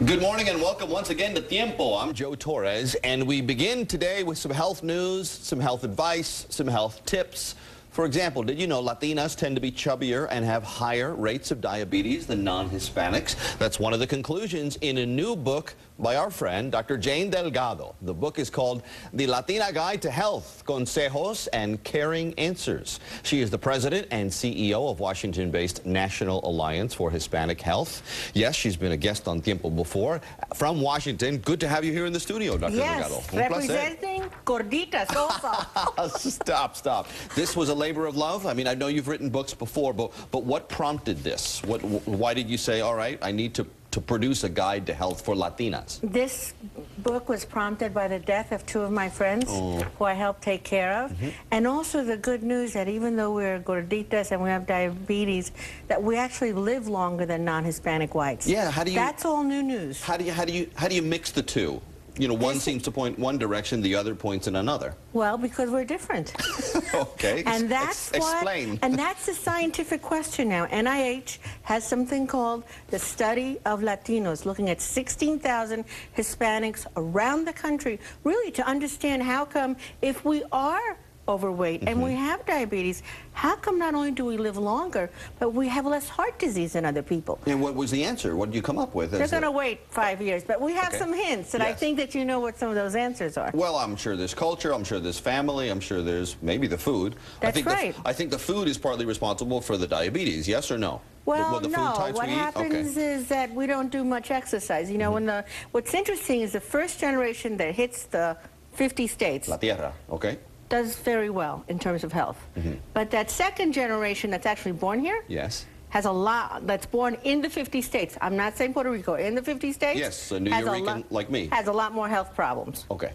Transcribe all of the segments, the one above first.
Good morning and welcome once again to Tiempo. I'm Joe Torres, and we begin today with some health news, some health advice, some health tips. For example, did you know Latinas tend to be chubbier and have higher rates of diabetes than non-Hispanics? That's one of the conclusions in a new book by our friend, Dr. Jane Delgado. The book is called The Latina Guide to Health, Consejos and Caring Answers. She is the president and CEO of Washington-based National Alliance for Hispanic Health. Yes, she's been a guest on Tiempo before. From Washington, good to have you here in the studio, Dr. Delgado. Yes, representing gorditas also. Stop. This was a labor of love? I mean, I know you've written books before, but what prompted this? Why did you say, all right, I need to produce a guide to health for Latinas? This book was prompted by the death of two of my friends who I helped take care of. And also the good news that even though we're gorditas and we have diabetes, that we actually live longer than non-Hispanic whites. Yeah, how do you... That's all new news. How do you mix the two? You know, one seems to point one direction, the other points in another. Well, because we're different. Okay, and that's explain. And that's the scientific question now. NIH has something called the Study of Latinos, looking at 16,000 Hispanics around the country, really to understand how come if we are overweight and we have diabetes, how come not only do we live longer, but we have less heart disease than other people? And what was the answer? What did you come up with? They're going to wait 5 years, but we have some hints, and yes. I think that you know what some of those answers are. Well, I'm sure there's culture, I'm sure there's family, I'm sure there's maybe the food. That's right. I think the food is partly responsible for the diabetes, yes or no? Well, the food no. types What we eat? happens is that we don't do much exercise. You know, what's interesting is the first generation that hits the 50 states. La tierra, okay. Does very well in terms of health. But that second generation that's actually born here yes. has a lot, that's born in the 50 states. I'm not saying Puerto Rico, in the 50 states. Yes, so New York like me. Has a lot more health problems. Okay.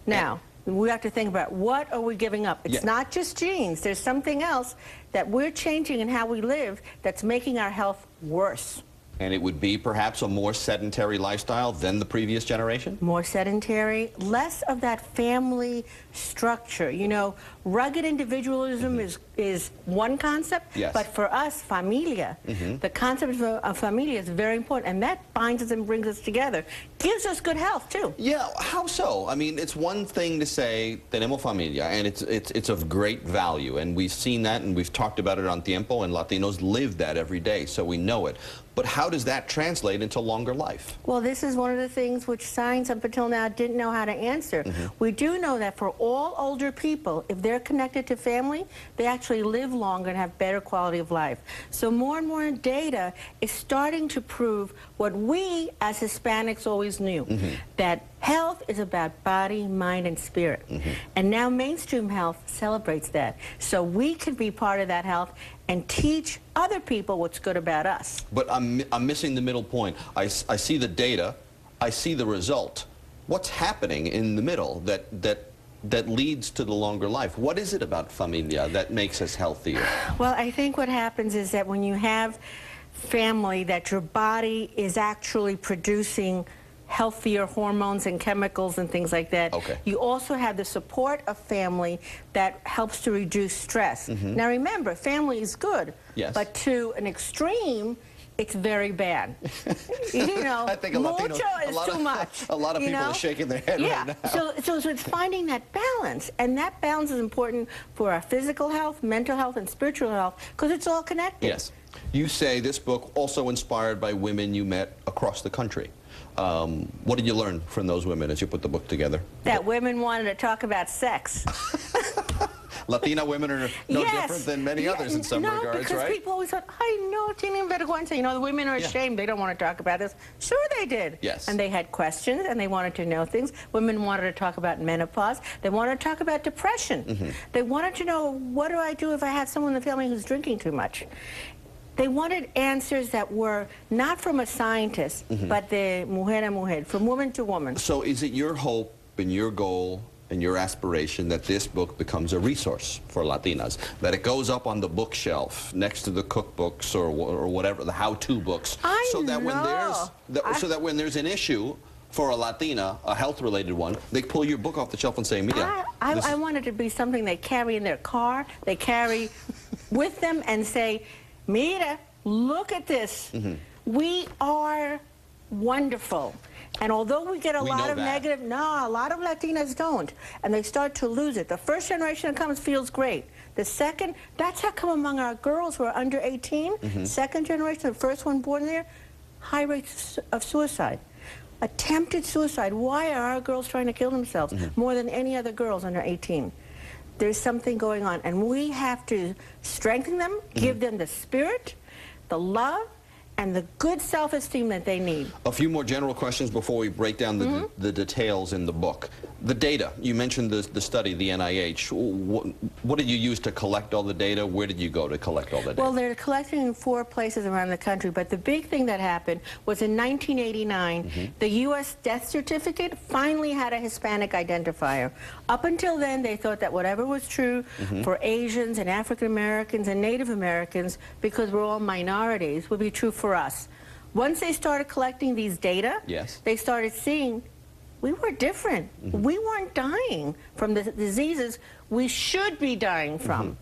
Now, we have to think about what are we giving up. It's not just genes. There's something else that we're changing in how we live that's making our health worse. And it would be perhaps a more sedentary lifestyle than the previous generation? More sedentary, less of that family structure. You know, rugged individualism is one concept, but for us, familia, the concept of familia is very important, and that binds us and brings us together. Gives us good health, too. Yeah, how so? I mean, it's one thing to say, tenemos familia, and it's of great value, and we've seen that, and we've talked about it on Tiempo, and Latinos live that every day, so we know it. But how does that translate into longer life? Well, this is one of the things which science up until now didn't know how to answer. We do know that for all older people, if they're connected to family, they actually live longer and have better quality of life. So more and more data is starting to prove what we as Hispanics always knew, that health is about body, mind, and spirit. And now mainstream health celebrates that. So we can be part of that health and teach other people what's good about us. But I'm missing the middle point. I see the data, I see the result. What's happening in the middle that leads to the longer life? What is it about familia that makes us healthier? Well, I think what happens is that when you have family, that your body is actually producing healthier hormones and chemicals and things like that. You also have the support of family that helps to reduce stress. Now remember, family is good, but to an extreme, it's very bad. You know, I think mucho is too much. A lot of people are shaking their head right now. So it's finding that balance, and that balance is important for our physical health, mental health, and spiritual health, because it's all connected. Yes. You say this book also inspired by women you met across the country. What did you learn from those women as you put the book together? That women wanted to talk about sex. Latina women are no different than many others in some regards, because right? people always thought, I know, tienen vergüenza. You know, the women are ashamed. They don't want to talk about this. Sure they did. Yes. And they had questions, and they wanted to know things. Women wanted to talk about menopause. They wanted to talk about depression. They wanted to know, what do I do if I have someone in the family who's drinking too much? They wanted answers that were not from a scientist, but de mujer a mujer, from woman to woman. So is it your hope and your goal and your aspiration that this book becomes a resource for Latinas, that it goes up on the bookshelf next to the cookbooks or whatever, the how-to books, so that when there's an issue for a Latina, a health-related one, they pull your book off the shelf and say, Mira. I want it to be something they carry in their car, they carry with them and say, Mira, look at this. We are wonderful. And although we get a lot of negative, no, a lot of Latinas don't. And they start to lose it. The first generation that comes feels great. The second, that's how come among our girls who are under 18, second generation, the first one born there, high rates of suicide. Attempted suicide. Why are our girls trying to kill themselves more than any other girls under 18? There's something going on. And we have to strengthen them, give them the spirit, the love, and the good self-esteem that they need. A few more general questions before we break down the details in the book. The data, you mentioned the study, the NIH. What did you use to collect all the data? Where did you go to collect all the data? Well, they're collecting in 4 places around the country, but the big thing that happened was in 1989, the U.S. death certificate finally had a Hispanic identifier. Up until then, they thought that whatever was true for Asians and African Americans and Native Americans, because we're all minorities, would be true for us. Once they started collecting these data, they started seeing we were different. We weren't dying from the diseases we should be dying from.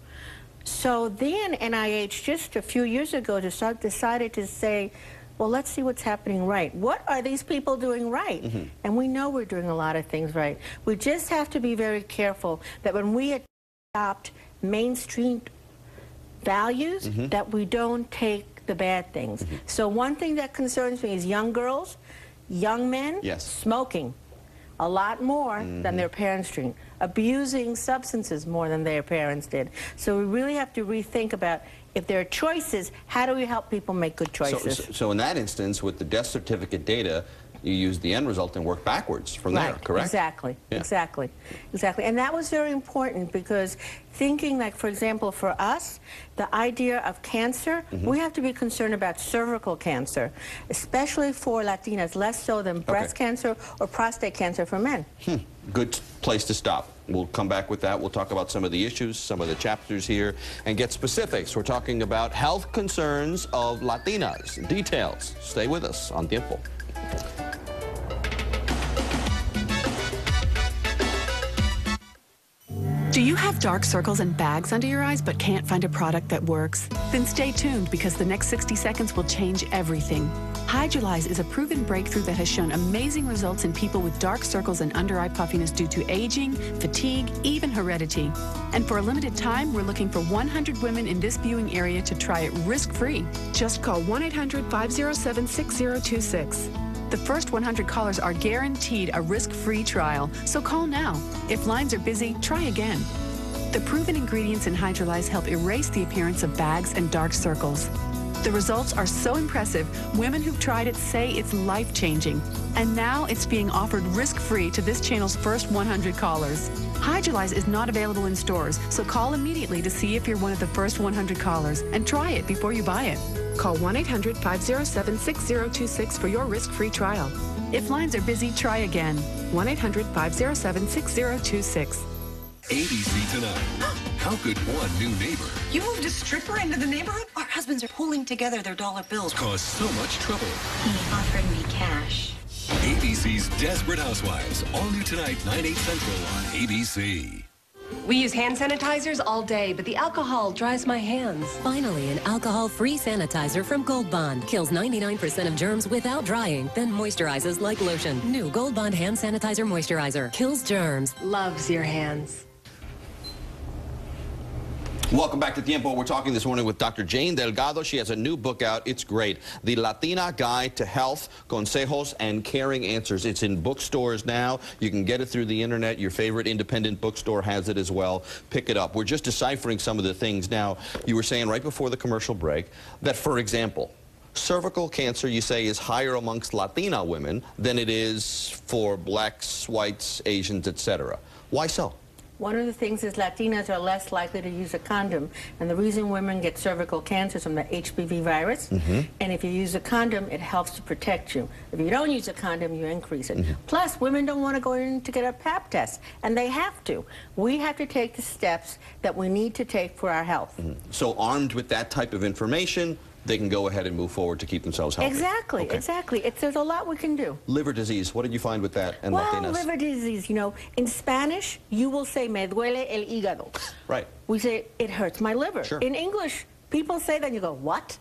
So then NIH, just a few years ago, decided to say, well, let's see what's happening right. What are these people doing right? And we know we're doing a lot of things right. We just have to be very careful that when we adopt mainstream values, that we don't take the bad things. So one thing that concerns me is young girls, young men, smoking a lot more than their parents drink, abusing substances more than their parents did. So we really have to rethink about, if there are choices, how do we help people make good choices? So in that instance, with the death certificate data, you use the end result and work backwards from there, correct? Exactly, exactly. And that was very important, because thinking like, for example, for us, the idea of cancer, we have to be concerned about cervical cancer, especially for Latinas, less so than breast cancer or prostate cancer for men. Good place to stop. We'll come back with that. We'll talk about some of the issues, some of the chapters here, and get specifics. We're talking about health concerns of Latinas. Details. Stay with us on Tiempo. Do you have dark circles and bags under your eyes but can't find a product that works? Then stay tuned, because the next 60 seconds will change everything. Hydrolyze is a proven breakthrough that has shown amazing results in people with dark circles and under-eye puffiness due to aging, fatigue, even heredity. And for a limited time, we're looking for 100 women in this viewing area to try it risk-free. Just call 1-800-507-6026. The first 100 callers are guaranteed a risk-free trial, so call now. If lines are busy, try again. The proven ingredients in Hydrolyze help erase the appearance of bags and dark circles. The results are so impressive, women who've tried it say it's life-changing. And now it's being offered risk-free to this channel's first 100 callers. Hydrolyze is not available in stores, so call immediately to see if you're one of the first 100 callers, and try it before you buy it. Call 1-800-507-6026 for your risk-free trial. If lines are busy, try again. 1-800-507-6026. ABC Tonight. How could one new neighbor... You moved a stripper into the neighborhood? Our husbands are pulling together their dollar bills. ...cause so much trouble? He offered me cash. ABC's Desperate Housewives. All new tonight, 9/8 Central on ABC. We use hand sanitizers all day, but the alcohol dries my hands. Finally, an alcohol-free sanitizer from Gold Bond. Kills 99% of germs without drying, then moisturizes like lotion. New Gold Bond Hand Sanitizer Moisturizer. Kills germs. Loves your hands. Welcome back to Tiempo. We're talking this morning with Dr. Jane Delgado. She has a new book out. It's great. The Latina Guide to Health, Consejos, and Caring Answers. It's in bookstores now. You can get it through the internet. Your favorite independent bookstore has it as well. Pick it up. We're just deciphering some of the things now. You were saying right before the commercial break that, for example, cervical cancer, you say, is higher amongst Latina women than it is for blacks, whites, Asians, etc. Why so? One of the things is Latinas are less likely to use a condom. And the reason women get cervical cancer is from the HPV virus. And if you use a condom, it helps to protect you. If you don't use a condom, you increase it. Plus, women don't want to go in to get a Pap test, and they have to. We have to take the steps that we need to take for our health. So armed with that type of information, they can go ahead and move forward to keep themselves healthy. Exactly, exactly. There's a lot we can do. Liver disease, what did you find with that and Latinas? Liver disease, you know, in Spanish, you will say, me duele el hígado. Right. We say, it hurts my liver. Sure. In English, people say that and you go, what?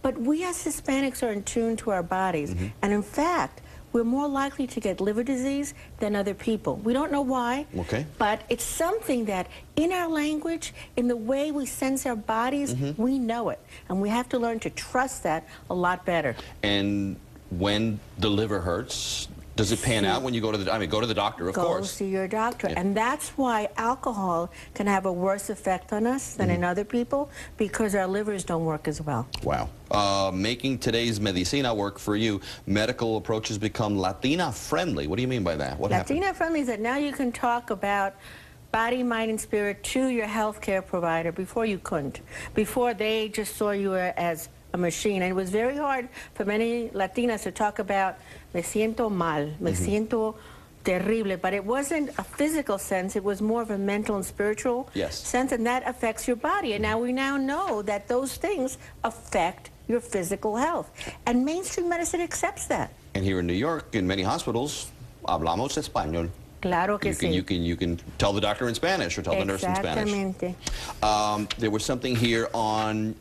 But we as Hispanics are in tune to our bodies. And in fact, we're more likely to get liver disease than other people. We don't know why, but it's something that in our language, in the way we sense our bodies, we know it. And we have to learn to trust that a lot better. And when the liver hurts, does it pan out when you go to the, go to the doctor, of course. Go see your doctor. And that's why alcohol can have a worse effect on us than in other people, because our livers don't work as well. Wow. Making today's medicina work for you, medical approaches become Latina friendly. What do you mean by that? What happened? Latina friendly is that now you can talk about body, mind, and spirit to your healthcare provider. Before you couldn't. Before they just saw you as a machine. And it was very hard for many Latinas to talk about me siento mal, me siento terrible, but it wasn't a physical sense, it was more of a mental and spiritual sense, and that affects your body. And now we now know that those things affect your physical health. And mainstream medicine accepts that. And here in New York, in many hospitals, hablamos español. Claro que sí. You can tell the doctor in Spanish or tell the nurse in Spanish. Exactamente. There was something here on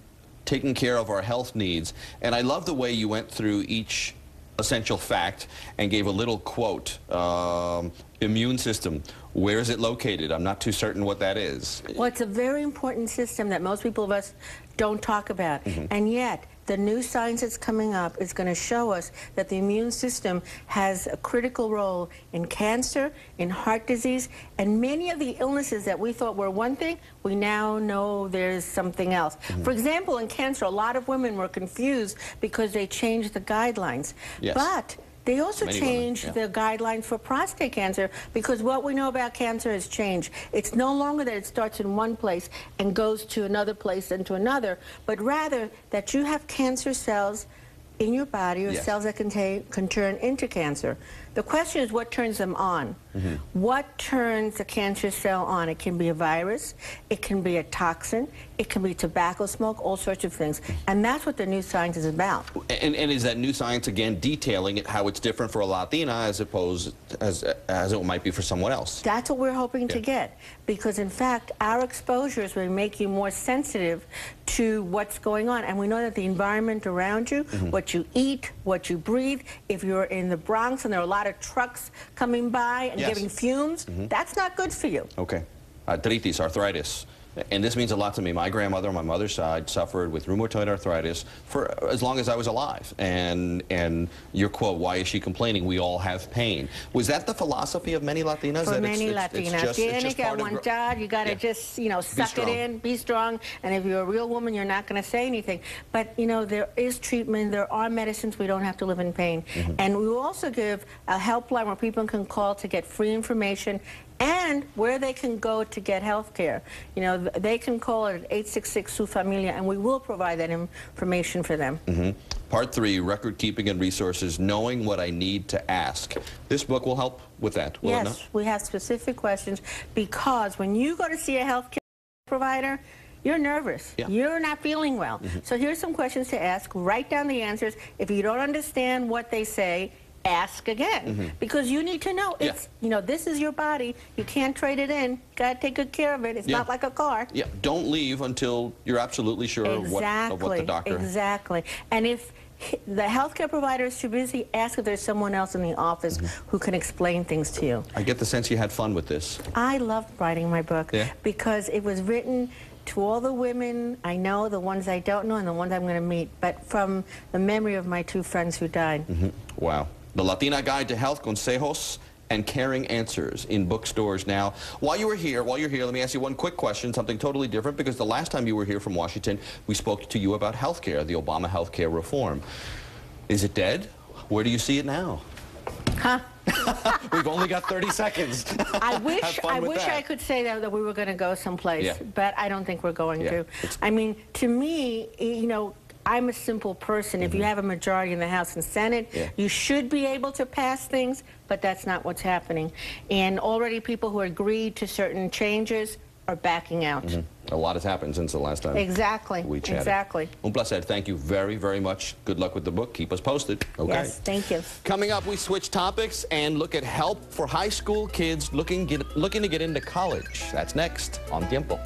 taking care of our health needs, and I love the way you went through each essential fact and gave a little quote. Immune system, where is it located? I'm not too certain what that is. Well, it's a very important system that most people of us don't talk about, and yet the new science that's coming up is going to show us that the immune system has a critical role in cancer, in heart disease, and many of the illnesses that we thought were one thing, we now know there's something else. For example, in cancer, a lot of women were confused because they changed the guidelines. But they also changed the guidelines for prostate cancer, because what we know about cancer has changed. It's no longer that it starts in one place and goes to another place and to another, but rather that you have cancer cells in your body, or cells that can turn into cancer. The question is, what turns them on? What turns a cancer cell on? It can be a virus, it can be a toxin, it can be tobacco smoke, all sorts of things. And that's what the new science is about. And is that new science, again, detailing it, how it's different for a Latina as opposed as it might be for someone else? That's what we're hoping to get, because in fact, our exposures will make you more sensitive to what's going on. And we know that the environment around you, what you eat, what you breathe, if you're in the Bronx and there are a lot of trucks coming by and giving fumes, that's not good for you. Okay. Arthritis, arthritis. And this means a lot to me. My grandmother on my mother's side suffered with rheumatoid arthritis for as long as I was alive. And your quote, why is she complaining? We all have pain. Was that the philosophy of many Latinas? For many Latinas. Tiene que aguantar, you got to just, you know, suck it in, be strong. And if you're a real woman, you're not going to say anything. But, you know, there is treatment. There are medicines. We don't have to live in pain. And we will also give a helpline where people can call to get free information and where they can go to get health care. You know, they can call it at 866-SU-FAMILIA, and we will provide that information for them. Part 3, record keeping and resources, knowing what I need to ask. This book will help with that, will it not? Yes, we have specific questions, because when you go to see a health care provider, you're nervous. You're not feeling well. So here's some questions to ask. Write down the answers. If you don't understand what they say, ask again, because you need to know. It's, you know, this is your body. You can't trade it in. You got to take good care of it. It's not like a car. Don't leave until you're absolutely sure of what the doctor has. And if the healthcare provider is too busy, ask if there's someone else in the office who can explain things to you. I get the sense you had fun with this. I loved writing my book because it was written to all the women I know, the ones I don't know, and the ones I'm going to meet, but from the memory of my 2 friends who died. Wow. The Latina Guide to Health, Consejos and Caring Answers, in bookstores now. While you're here, let me ask you one quick question, something totally different, because the last time you were here from Washington, we spoke to you about health care, the Obama health care reform. Is it dead? Where do you see it now? We've only got 30 seconds. I wish I could say that we were going to go someplace, but I don't think we're going to. I mean, to me, you know, I'm a simple person. If you have a majority in the House and Senate, you should be able to pass things, but that's not what's happening. And already people who agreed to certain changes are backing out. A lot has happened since the last time we chatted. Exactly. Un placer. Thank you very, very much. Good luck with the book. Keep us posted. Okay. Yes, thank you. Coming up, we switch topics and look at help for high school kids looking to get into college. That's next on Tiempo.